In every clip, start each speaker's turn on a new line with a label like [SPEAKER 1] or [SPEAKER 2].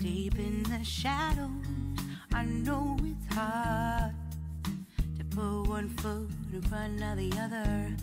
[SPEAKER 1] Deep in the shadows, I know it's hard to put one foot in front of the other.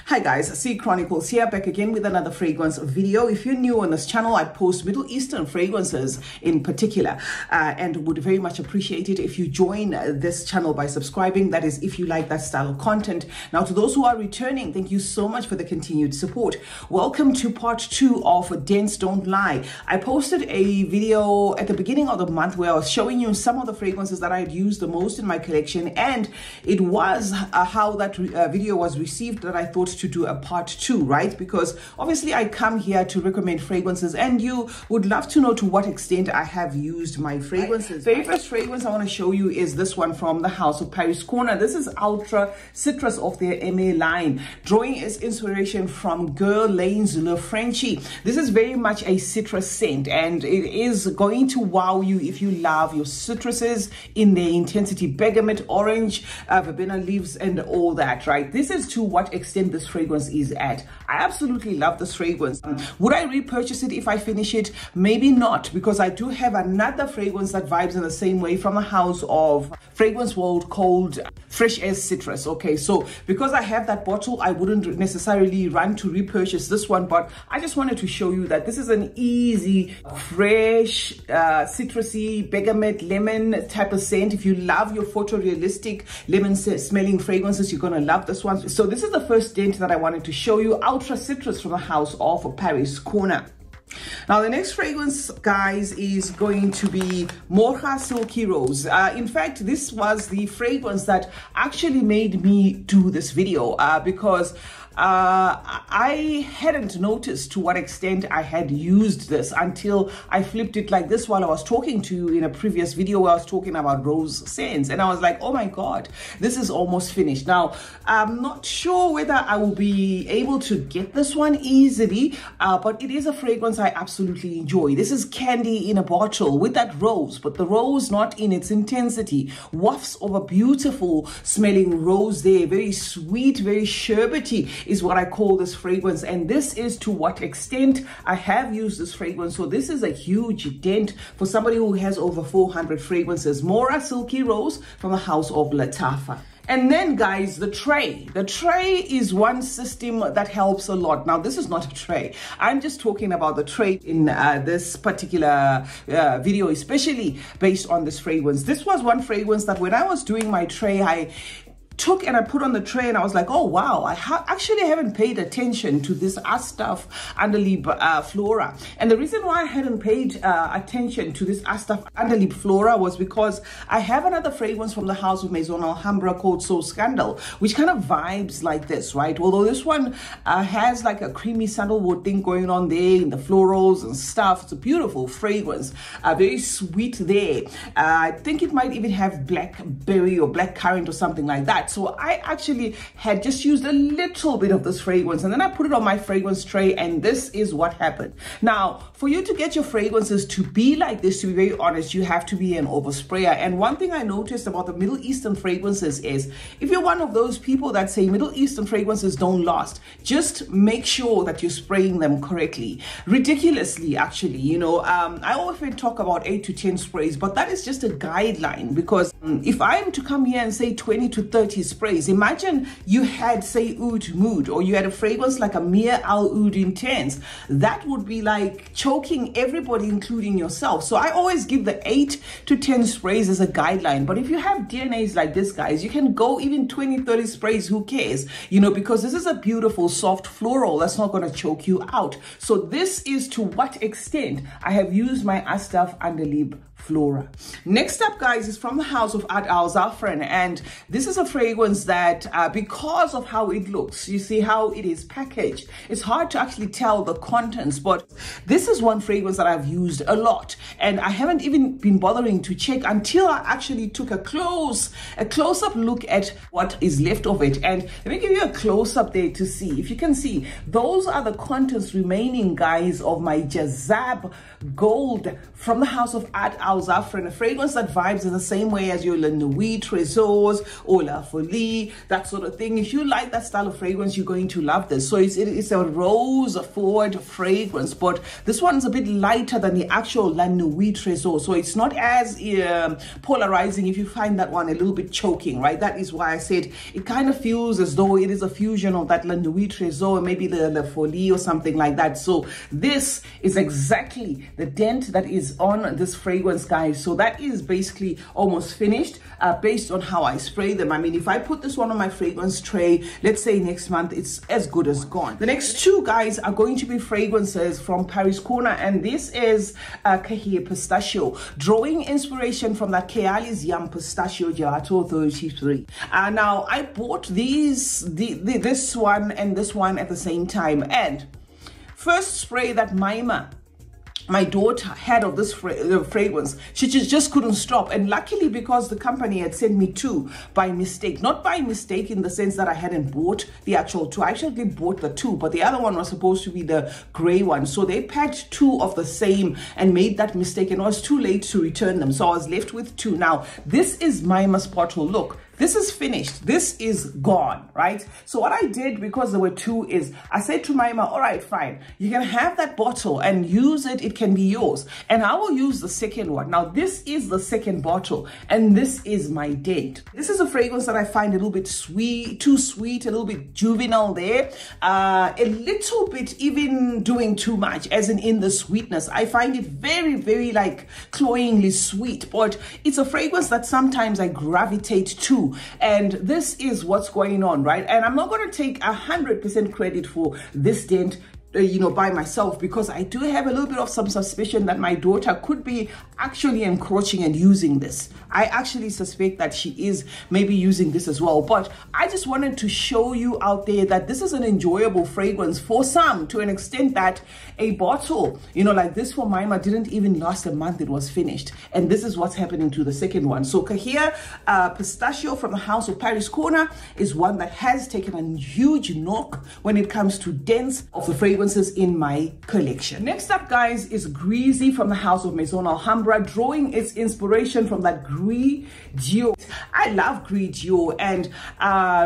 [SPEAKER 2] Hi guys, CeeChronicles here, back again with another fragrance video. If you're new on this channel, I post Middle Eastern fragrances in particular, and would very much appreciate it if you join this channel by subscribing. That is, if you like that style of content. Now, to those who are returning, thank you so much for the continued support. Welcome to part 2 of Dents Don't Lie. I posted a video at the beginning of the month where I was showing you some of the fragrances that I had used the most in my collection, and it was how that video was received that I thought to do a part 2, right? Because obviously I come here to recommend fragrances and you would love to know to what extent I have used my fragrances. Very first fragrance I want to show you is this one from the House of Paris Corner. This is Ultra Citrus of their MA line, drawing its inspiration from Guerlain's Le Frenchie. This is very much a citrus scent, and it is going to wow you if you love your citruses in their intensity: bergamot, orange, verbena leaves, and all that, right? This is to what extent this fragrance is at. I absolutely love this fragrance. Would I repurchase it if I finish it? Maybe not, because I do have another fragrance that vibes in the same way from the House of Fragrance World called Fresh as Citrus. Okay, so because I have that bottle, I wouldn't necessarily run to repurchase this one, but I just wanted to show you that this is an easy, fresh, citrusy, bergamot, lemon type of scent. If you love your photorealistic lemon smelling fragrances, you're gonna love this one. So this is the first dent that I wanted to show you, Ultra Citrus from the House of Paris Corner. Now the next fragrance, guys, is going to be Mocha Silky Rose. In fact, this was the fragrance that actually made me do this video because I hadn't noticed to what extent I had used this until I flipped it like this while I was talking to you in a previous video where I was talking about rose scents, and I was like, oh my god, this is almost finished. Now I'm not sure whether I will be able to get this one easily, but it is a fragrance I absolutely enjoy. This is candy in a bottle with that rose, but the rose not in its intensity. Wafts of a beautiful smelling rose there, very sweet, very sherbety is what I call this fragrance, and this is to what extent I have used this fragrance. So this is a huge dent for somebody who has over 400 fragrances. Mocha Silky Rose from the House of Latafa. And then, guys, the tray. The tray is one system that helps a lot. Now, this is not a tray. I'm just talking about the tray in this particular video, especially based on this fragrance. This was one fragrance that when I was doing my tray, I took and I put on the tray, and I was like, oh wow, I actually haven't paid attention to this Astaf Underlip Flora. And the reason why I hadn't paid attention to this Astaf Underlip Flora was because I have another fragrance from the House of Maison Alhambra called So Scandal, which kind of vibes like this, right? Although this one has like a creamy sandalwood thing going on there in the florals and stuff. It's a beautiful fragrance, very sweet there. I think it might even have blackberry or blackcurrant or something like that. So I actually had just used a little bit of this fragrance, and then I put it on my fragrance tray, and this is what happened. Now, for you to get your fragrances to be like this, to be very honest, you have to be an oversprayer. And one thing I noticed about the Middle Eastern fragrances is, if you're one of those people that say Middle Eastern fragrances don't last, just make sure that you're spraying them correctly. Ridiculously, actually, you know, I often talk about 8 to 10 sprays, but that is just a guideline, because if I am to come here and say 20 to 30 sprays, imagine you had, say, Oud Mood, or you had a fragrance like a Mir Al Oud Intense. That would be like choking everybody, including yourself. So I always give the 8 to 10 sprays as a guideline. But if you have DNAs like this, guys, you can go even 20, 30 sprays, who cares? You know, because this is a beautiful soft floral that's not going to choke you out. So this is to what extent I have used my Astaf Underlip Flora. Next up, guys, is from the House of Ad Al Zafran, and this is a fragrance that because of how it looks, you see how it is packaged, it's hard to actually tell the contents, but this is one fragrance that I've used a lot, and I haven't even been bothering to check until I actually took a close-up look at what is left of it. And let me give you a close-up there to see. If you can see, those are the contents remaining, guys, of my Jazab Gold from the House of Ad Al Alzafran, a fragrance that vibes in the same way as your Le Nuit Trésors or La Folie, that sort of thing. If you like that style of fragrance, you're going to love this. So it's a rose forward fragrance, but this one's a bit lighter than the actual La Nuit Trésor. So it's not as polarizing if you find that one a little bit choking, right? That is why I said it kind of feels as though it is a fusion of that La Nuit Trésor and maybe the La Folie or something like that. So this is exactly the dent that is on this fragrance, guys. So that is basically almost finished based on how I spray them. I mean, if I put this one on my fragrance tray, let's say next month, it's as good as gone. The next two, guys, are going to be fragrances from Paris Corner, and this is Kahir Pistachio, drawing inspiration from that Kayali's Yum Pistachio Gelato 33. Now I bought this one and this one at the same time, and first spray that my daughter had of this fragrance, she just couldn't stop. And luckily, because the company had sent me two by mistake, not by mistake in the sense that I hadn't bought the actual two, I actually bought the two, but the other one was supposed to be the gray one. So they packed two of the same and made that mistake, and it was too late to return them. So I was left with two. Now, this is Maima's bottle. Look, this is finished. This is gone, right? So what I did, because there were two, is I said to Maima, all right, fine, you can have that bottle and use it. It can be yours. And I will use the second one. Now, this is the second bottle, and this is my dent. This is a fragrance that I find a little bit sweet, too sweet, a little bit juvenile there, a little bit even doing too much, as in the sweetness. I find it very, very like cloyingly sweet, but it's a fragrance that sometimes I gravitate to. And this is what's going on, right? And I'm not going to take 100% credit for this dent, by myself, because I do have a little bit of some suspicion that my daughter could be actually encroaching and using this. I actually suspect that she is maybe using this as well. But I just wanted to show you out there that this is an enjoyable fragrance for some, to an extent that a bottle, like this for Maima didn't even last a month. It was finished. And this is what's happening to the second one. So Kahir Pistachio from the House of Paris Corner is one that has taken a huge knock when it comes to dents of the fragrance in my collection. Next up, guys, is Greasy from the House of Maison Alhambra, drawing its inspiration from that Gris Dior. I love Gris Dior, and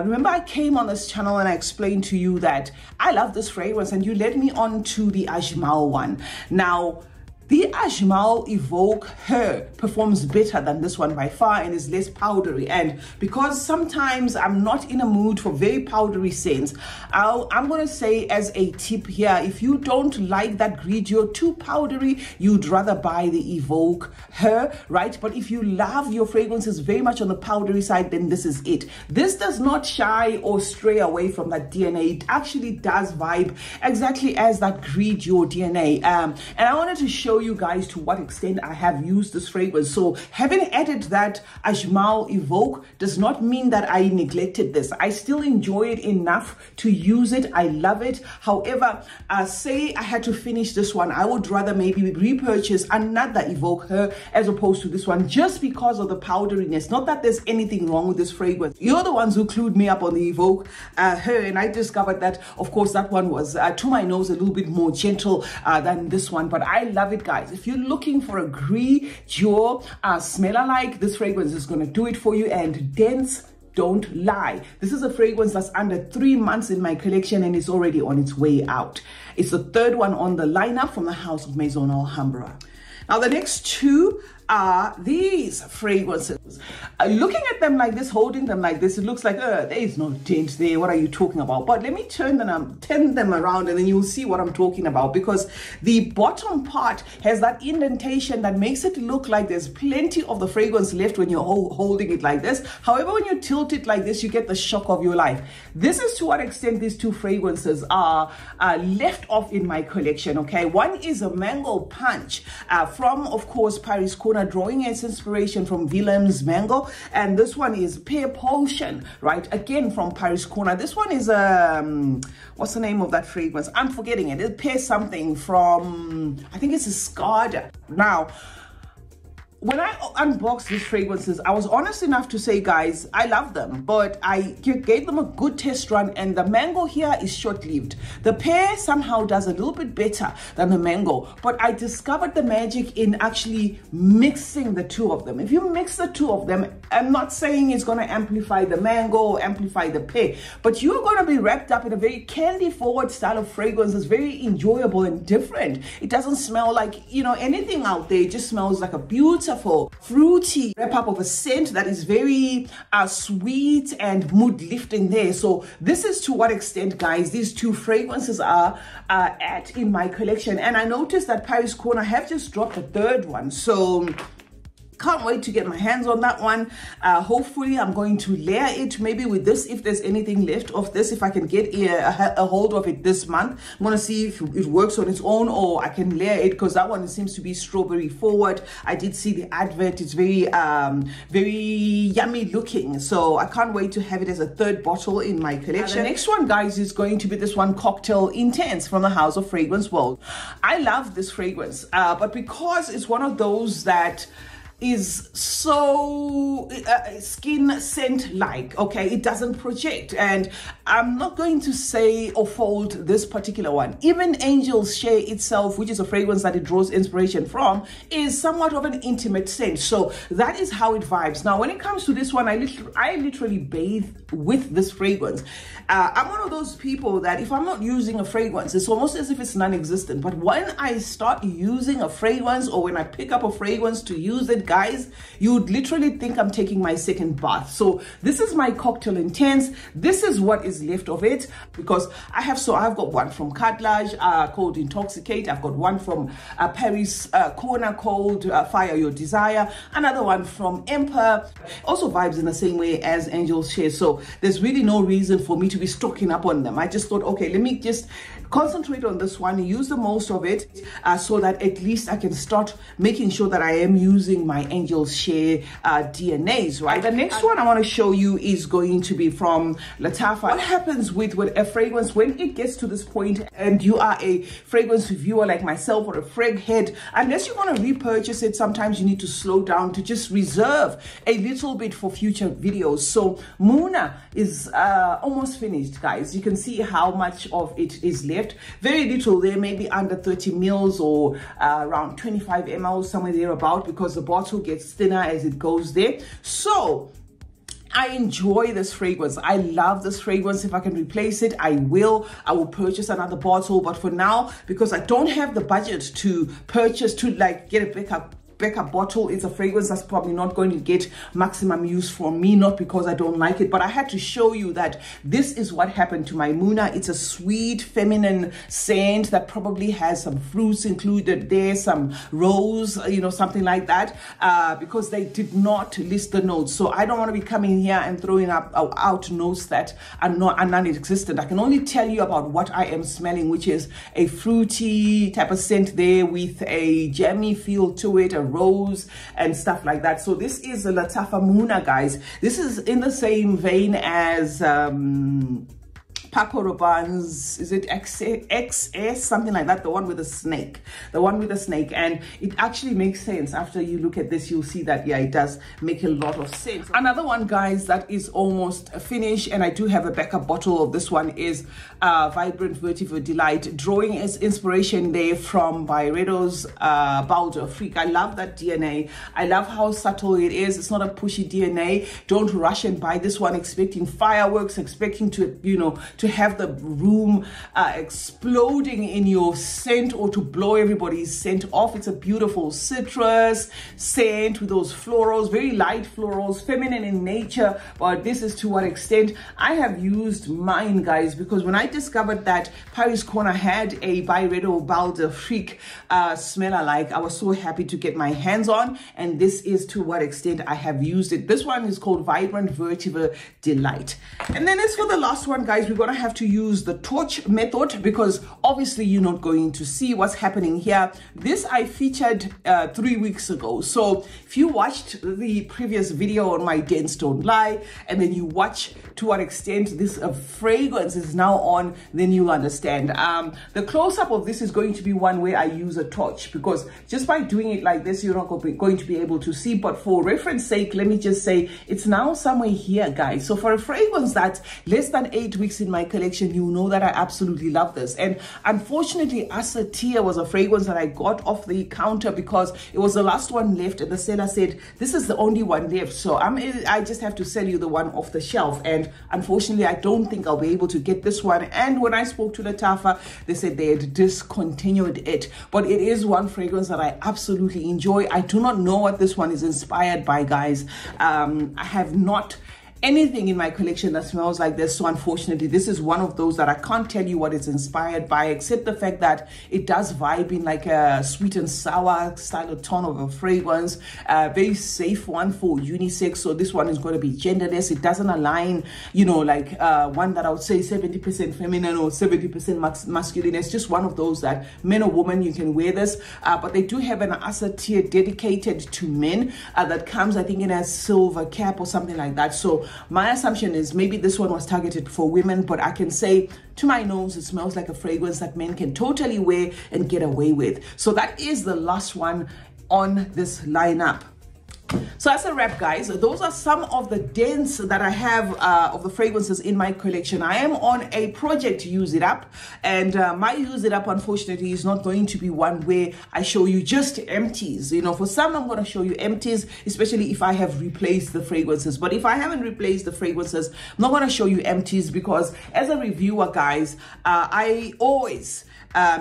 [SPEAKER 2] remember I came on this channel and I explained to you that I love this fragrance, and you led me on to the Ajmal one. Now, the Ajmal Evoke Her performs better than this one by far and is less powdery. And because sometimes I'm not in a mood for very powdery scents, I'm going to say as a tip here, if you don't like that Gris Dior too powdery, you'd rather buy the Evoke Her, right? But if you love your fragrances very much on the powdery side, then this is it. This does not shy or stray away from that DNA. It actually does vibe exactly as that Gris Dior DNA. And I wanted to show you guys to what extent I have used this fragrance. So having added that Ajmal Evoke does not mean that I neglected this. I still enjoy it enough to use it. I love it. However, say I had to finish this one, I would rather maybe repurchase another Evoke Her as opposed to this one, just because of the powderiness. Not that there's anything wrong with this fragrance. You're the ones who clued me up on the Evoke Her, and I discovered that, of course, that one was to my nose a little bit more gentle than this one. But I love it, guys. If you're looking for a Gris Dior smell-alike, this fragrance is going to do it for you. And Dents don't lie. This is a fragrance that's under 3 months in my collection and it's already on its way out. It's the third one on the lineup from the House of Maison Alhambra. Now, the next two are these fragrances. Looking at them like this, holding them like this, it looks like there is no dent there. What are you talking about? But let me turn them around and then you'll see what I'm talking about, because the bottom part has that indentation that makes it look like there's plenty of the fragrance left when you're holding it like this. However, when you tilt it like this, you get the shock of your life. This is to what extent these two fragrances are left off in my collection, okay? One is a Mango Punch from, of course, Paris Corner, drawing its inspiration from Willem's Mango, and this one is Pear Potion, right, again from Paris Corner. This one is what's the name of that fragrance? I'm forgetting it. It's Pear something from, I think it's a Escada. Now, when I unboxed these fragrances, I was honest enough to say, guys, I love them, but I gave them a good test run, and the mango here is short-lived. The pear somehow does a little bit better than the mango, but I discovered the magic in actually mixing the two of them. If you mix the two of them, I'm not saying it's going to amplify the mango or amplify the pear, but you're going to be wrapped up in a very candy-forward style of fragrance. It's very enjoyable and different. It doesn't smell like, you know, anything out there. It just smells like a beautiful fruity wrap up of a scent that is very sweet and mood lifting there. So this is to what extent, guys, these two fragrances are at in my collection. And I noticed that Paris Corner have just dropped a third one, so can't wait to get my hands on that one. Hopefully I'm going to layer it maybe with this, if there's anything left of this, if I can get a hold of it this month. I'm going to see if it works on its own, or I can layer it, because that one seems to be strawberry forward. I did see the advert. It's very very yummy looking, so I can't wait to have it as a third bottle in my collection. The next one, guys, is going to be this one, Cocktail Intense, from the House of Fragrance World. I love this fragrance, but because it's one of those that is so skin scent like, okay, it doesn't project. And I'm not going to say or fault this particular one. Even Angel's Share itself, which is a fragrance that it draws inspiration from, is somewhat of an intimate scent. So that is how it vibes. Now, when it comes to this one, I literally bathe with this fragrance. I'm one of those people that if I'm not using a fragrance, it's almost as if it's non-existent. But when I start using a fragrance, or when I pick up a fragrance to use it, guys, you would literally think I'm taking my second bath. So this is my Cocktail Intense. This is what is left of it, because I've got one from Cartlage called Intoxicate. I've got one from Paris Corner called Fire Your Desire. Another one from Emperor. Also vibes in the same way as Angel's Share. So there's really no reason for me to be stocking up on them. I just thought, okay, let me just concentrate on this one, use the most of it, so that at least I can start making sure that I am using my Angel's Share DNAs, right? The next one I want to show you is going to be from Lattafa. What happens with a fragrance when it gets to this point, and you are a fragrance reviewer like myself, or a frag head, unless you want to repurchase it, sometimes you need to slow down to just reserve a little bit for future videos. So Muna is almost finished, guys. You can see how much of it is left. Very little there, maybe under 30 mils or around 25 ml, somewhere there about, because the bottle gets thinner as it goes there. So I enjoy this fragrance. I love this fragrance. If I can replace it, I will. I will purchase another bottle. But for now, because I don't have the budget to purchase, to like get a backup bottle, it's a fragrance that's probably not going to get maximum use from me, not because I don't like it, but I had to show you that this is what happened to my Muna. It's a sweet feminine scent that probably has some fruits included there, some rose, you know, something like that, because they did not list the notes. So I don't want to be coming here and throwing out notes that are non-existent. I can only tell you about what I am smelling, which is a fruity type of scent there with a jammy feel to it, a rose and stuff like that. So this is a Lattafa Muna, guys. This is in the same vein as Paco Rabanne's, is it XS, something like that, the one with the snake, and it actually makes sense. After you look at this, you'll see that, yeah, it does make a lot of sense. Another one, guys, that is almost finished, and I do have a backup bottle of this one, is Vibrant Vertigo Delight, drawing its inspiration there from Byredo's Balder Freak. I love that DNA. I love how subtle it is. It's not a pushy DNA. Don't rush and buy this one expecting fireworks, expecting to, you know, to have the room exploding in your scent, or to blow everybody's scent off. It's a beautiful citrus scent with those florals, very light florals, feminine in nature. But this is to what extent I have used mine, guys, because when I discovered that Paris Corner had a Byredo Balder Freak smell alike, I was so happy to get my hands on, and this is to what extent I have used it. This one is called Vibrant Vertigo Delight. And then as for the last one, guys, we've got going to have to use the torch method because obviously you're not going to see what's happening here. This I featured 3 weeks ago. So if you watched the previous video on my Dents Don't Lie, and then you watch to what extent this fragrance is now on, then you'll understand. The close-up of this is going to be one where I use a torch, because just by doing it like this, you're not going to be able to see. But for reference sake, let me just say it's now somewhere here, guys. So for a fragrance that's less than 8 weeks in my collection, you know that I absolutely love this. And unfortunately, Assatia was a fragrance that I got off the counter because it was the last one left, and the seller said this is the only one left, so I just have to sell you the one off the shelf. And unfortunately, I don't think I'll be able to get this one. And when I spoke to the Tafa, they said they had discontinued it. But it is one fragrance that I absolutely enjoy. I do not know what this one is inspired by, guys. I have not anything in my collection that smells like this, so unfortunately this is one of those that I can't tell you what it's inspired by, except the fact that it does vibe in like a sweet and sour style of tone of a fragrance. Very safe one for unisex, so this one is going to be genderless. It doesn't align, you know, like one that I would say 70% feminine or 70% masculine. It's just one of those that men or women, you can wear this. But they do have an Assatia dedicated to men that comes, I think, in a silver cap or something like that. So my assumption is maybe this one was targeted for women, but I can say to my nose, it smells like a fragrance that men can totally wear and get away with. So that is the last one on this lineup. So as a wrap, guys, those are some of the dents that I have of the fragrances in my collection. I am on a project to use it up, and my use it up, unfortunately, is not going to be one where I show you just empties. You know, for some, I'm going to show you empties, especially if I have replaced the fragrances. But if I haven't replaced the fragrances, I'm not going to show you empties, because as a reviewer, guys, I always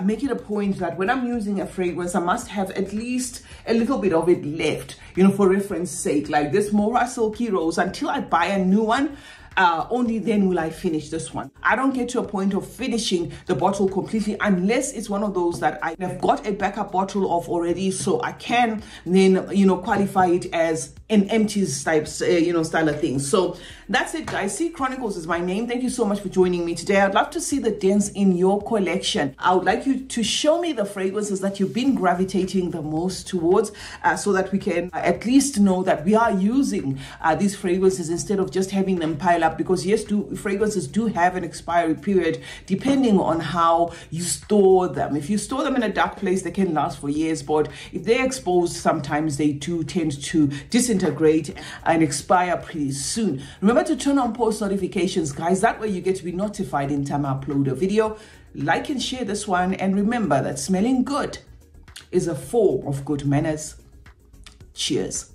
[SPEAKER 2] make it a point that when I'm using a fragrance, I must have at least a little bit of it left, you know, for reference sake. Like this Mora Silky Rose, until I buy a new one, only then will I finish this one. I don't get to a point of finishing the bottle completely unless it's one of those that I have got a backup bottle of already, so I can then, you know, qualify it as an empties type, you know, style of thing. So that's it, guys. CeeChronicles is my name. Thank you so much for joining me today. I'd love to see the dents in your collection. I would like you to show me the fragrances that you've been gravitating the most towards, so that we can at least know that we are using these fragrances instead of just having them pile up. Because yes, fragrances do have an expiry period depending on how you store them. If you store them in a dark place, they can last for years, but if they're exposed, sometimes they do tend to disintegrate and expire pretty soon. Remember to turn on post notifications, guys. That way you get to be notified in time I upload a video. Like and share this one, and remember that smelling good is a form of good manners. Cheers.